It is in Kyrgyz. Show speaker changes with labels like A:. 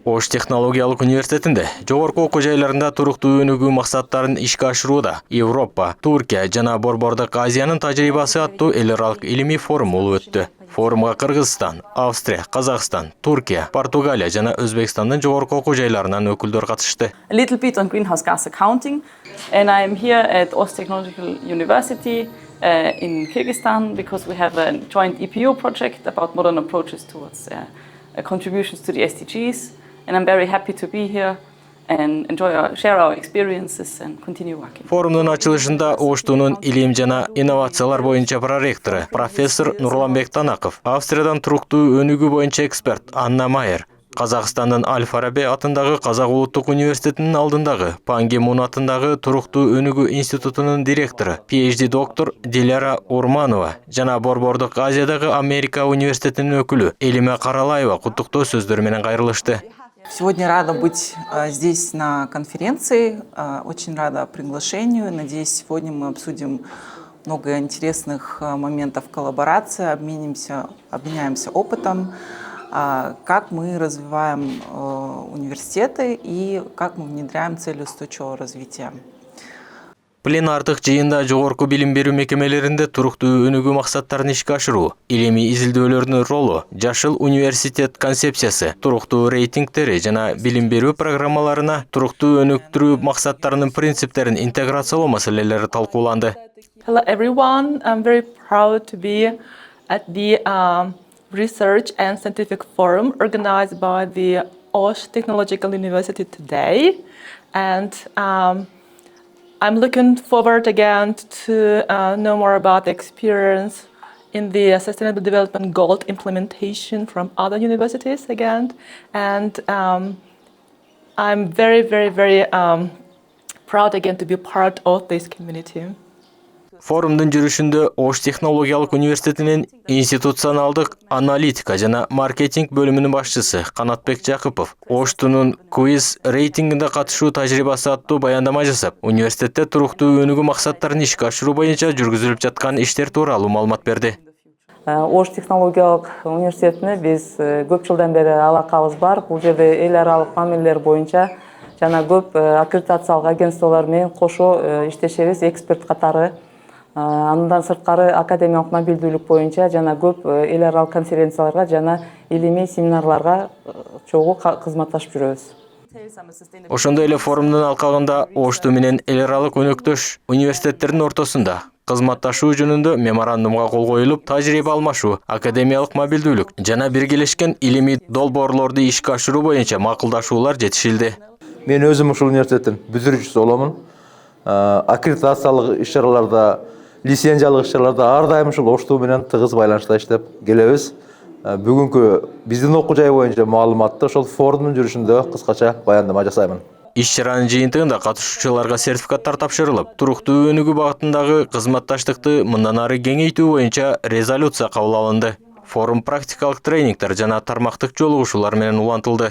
A: Ош технологиялык университетинде жогорку окуу жайларында туруктуу өнүгүү максаттарын ишке ашырууда Европа, Туркия жана Борбордук Азиянын тажрыйбасы аттуу эл аралык илимий форум болуп өттү. Форумга Кыргызстан, Австрия, Казакстан, Туркия, Португалия жана Өзбекстандын жогорку окуу жайларынан өкүлдөр катышты.
B: A little bit on greenhouse gas accounting, and I'm here at Osh Technological University in Kyrgyzstan because we have a joint EPO project about modern approaches towards contributions to the SDGs, and I'm very happy to be here and share our experiences and continue working.
A: Форумдун ачылышында Оштунун илим жана инновациялар боюнча проректору профессор Нурланбек Танаков, Австриядан туруктуу өнүгүү боюнча эксперт Анна Майер, Казакстандын Аль-Фараби атындагы Казак улуттук университетинин алдындагы Пан Ги Мун атындагы туруктуу өнүгүү институтунун директору, PhD доктор Диляра Урманова жана Борбордук Азиядагы Америка университетинин өкүлү Элиме Каралаева куттуктоо сөздөр менен кайрылышты.
C: Сегодня рада быть здесь на конференции, очень рада приглашению. Надеюсь, сегодня мы обсудим много интересных моментов коллаборации, обменяемся опытом, как мы развиваем университеты и как мы внедряем цели устойчивого развития.
A: Пленардык жыйында жогорку билим берүү мекемелеринде туруктуу өнүгүү максаттарын ишке ашыруу, илимий изилдөөлөрдүн ролу, жашыл университет концепциясы, туруктуу рейтингтери жана билим берүү программаларына туруктуу өнүктүрүү максаттарынын принциптерин интеграциялоо маселелери талкууланды.
D: Hello everyone, I'm very proud to be at the Research and Scientific Forum organized by the Osh Technological University today, and I'm looking forward again to know more about the experience in the Sustainable Development Goal implementation from other universities again, and I'm very proud again to be part of this community.
A: Форумдун жүрүшүндө Ош технологиялык университетинин институционалдык аналитика жана маркетинг бөлүмүнүн башчысы Канатбек Жакыпов Оштунун квиз рейтингинде катышуу тажрыйбасы аттуу баяндама жасап, университетте туруктуу өнүгүү максаттарын ишке ашыруу боюнча жүргүзүлүп жаткан иштер тууралуу маалымат берди.
E: Ош технологиялык университетине биз көп жылдан бери алакабыз бар. Бул жерде эл аралык мамилелер боюнча жана көп аккредитациялык агентстволор менен кошо иштешебиз, эксперт катары. Андан сырткары академиялык мобилдүүлүк боюнча жана көп эл аралык конференцияларга жана илимий семинарларга чогуу кызматташып жүрөбүз.
A: Ошондой эле форумдун алкагында Ошту менен эл аралык өнөктөш университеттердин ортосунда кызматташуу жөнүндө меморандумга кол коюлуп, тажрыйба алмашуу, академиялык мобилдүүлүк жана биргелешкен илимий долбоорлорду ишке ашыруу боюнча макулдашуулар жетишилди.
F: Мен өзүм ушул университеттин бүтүрүүчүсү боломун. Аккредитациялык иш-чараларда, лицензиялык иш-чараларда ар дайым ушул Ошту менен тыгыз байланышта иштеп келебиз. Бүгүнкү биздин окуу жай боюнча маалыматты ошол форумдун жүрүшүндө кыскача баяндама жасаймын.
A: Иш-чаранын жыйынтыгында катышуучуларга сертификаттар тапшырылып, туруктуу өнүгүү багытындагы кызматташтыкты мындан ары кеңейтүү боюнча резолюция кабыл алынды. Форум практикалык тренингдер жана тармактык жолугушуулар менен улантылды.